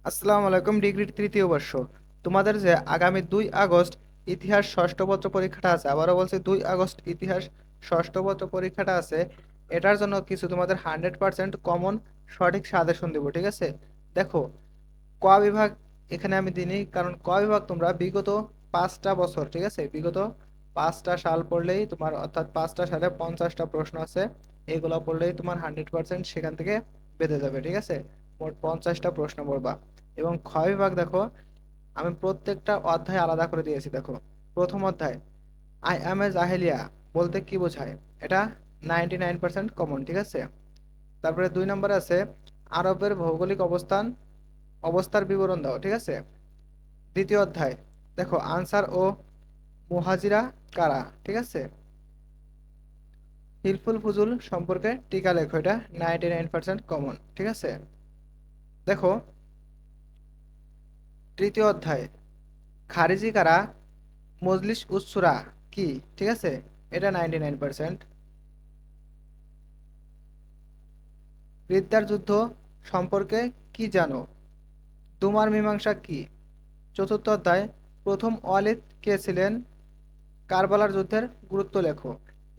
আসসালামু আলাইকুম। ডিগ্রির তৃতীয় বর্ষ, তোমাদের যে আগামী 2 আগস্ট ইতিহাস ষষ্ঠ পত্র পরীক্ষাটা আছে, আবারও বলছি 2 আগস্ট ইতিহাস ষষ্ঠ পত্র পরীক্ষাটা আছে। এটার জন্য কিছু তোমাদের 100% কমন সঠিক সাজেশন দিব, ঠিক আছে? দেখো, ক বিভাগ এখানে আমি দিইনি, কারণ ক বিভাগ তোমরা বিগত 5টা বছর, ঠিক আছে, বিগত 5টা সাল পড়লেই তোমার, অর্থাৎ 5টা সালে 50টা প্রশ্ন আছে, এগুলো পড়লেই তোমার 100% সেখান থেকে বেঁধে যাবে, ঠিক আছে? মোট 50টা প্রশ্ন পড়বা। এবং খ বিভাগ দেখো, আমি প্রত্যেকটা অধ্যায় আলাদা করে দিয়েছি। দেখো, প্রথম অধ্যায় আই এম এ জাহেলিয়া বলতে কি বোঝায়, এটা 99% কমন, ঠিক আছে? তারপরে 2 নম্বরে আছে আরবের ভৌগোলিক অবস্থার বিবরণ দাও, ঠিক আছে? দ্বিতীয় অধ্যায় দেখো আনসার ও মুহাজিরা কারা, ঠিক আছে? হিলফুল ফুজুল সম্পর্কে টিকা লেখো, এটা 99% কমন, ঠিক আছে? দেখো, তৃতীয় অধ্যায় খারিজি কারা, মজলিস উসসুরা কি, ঠিক আছে? এটা 99%। রিদ্দার যুদ্ধ সম্পর্কে কি জানো, দুমার মীমাংসা কি? চতুর্থ অধ্যায় প্রথম ওয়ালিদ কে ছিলেন, কারবালার যুদ্ধের গুরুত্ব লেখো।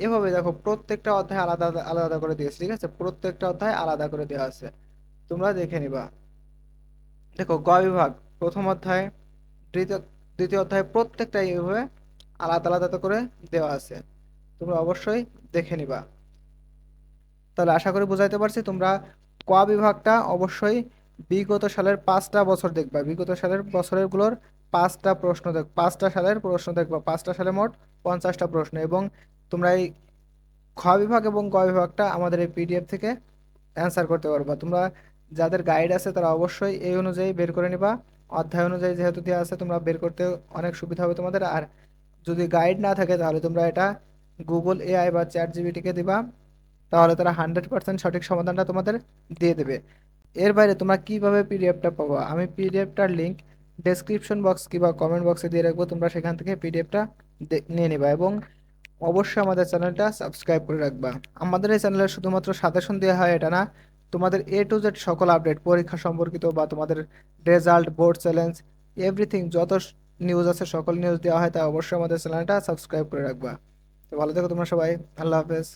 এভাবে দেখো, প্রত্যেকটা অধ্যায় আলাদা আলাদা আলাদা করে দিয়েছে, ঠিক আছে? প্রত্যেকটা অধ্যায় আলাদা করে দেওয়া আছে, তোমরা দেখে নিবা। দেখো, গ বিভাগ প্রথম অধ্যায়, দ্বিতীয় দ্বিতীয় অধ্যায় প্রত্যেকটা এইভাবে আলাদা আলাদা করে দেওয়া আছে, তোমরা অবশ্যই দেখে নিবা। তাহলে আশা করি বুঝাইতে পারছি। তোমরা ক বিভাগটা অবশ্যই বিগত সালের 5টা বছর দেখবা, বিগত সালের বছরের গুলোর 5টা সালের প্রশ্ন দেখবা, 5টা সালে মোট 50টা প্রশ্ন। এবং তোমরা এই খ বিভাগ এবং গ বিভাগটা আমাদের এই পিডিএফ থেকে অ্যান্সার করতে পারবা। তোমরা যাদের গাইড আছে তারা অবশ্যই এই অনুযায়ী বের করে নিবা। অধ্যায় অনুযায়ী যেহেতু দেওয়া আছে, তোমরা বের করতে অনেক সুবিধা হবে তোমাদের। আর যদি গাইড না থাকে তাহলে তোমরা এটা গুগল এআই বা চ্যাট জিপিটিকে দিবা, তাহলে তারা 100% সঠিক সমাধানটা তোমাদের দিয়ে দেবে। এর বাইরে তোমরা কিভাবে পিডিএফটা পাবো, আমি পিডিএফটার লিংক ডেসক্রিপশন বক্স কিংবা কমেন্ট বক্সে দিয়ে রাখবো, তোমরা সেখান থেকে পিডিএফটা নিয়ে নিবা। এবং অবশ্যই আমাদের চ্যানেলটা সাবস্ক্রাইব করে রাখবা। আমাদের এই চ্যানেলে শুধুমাত্র সাজেশন দেওয়া হয় এটা না, তোমাদের A to Z সকল আপডেট পরীক্ষা সম্পর্কিত বা তোমাদের রেজাল্ট, বোর্ড চ্যালেঞ্জ, এভরিথিং যত নিউজ আছে সকল নিউজ দেওয়া হয়, তাই অবশ্যই আমাদের চ্যানেলটা সাবস্ক্রাইব করে রাখবা। তো ভালো থেকো তোমরা সবাই, আল্লাহ হাফেজ।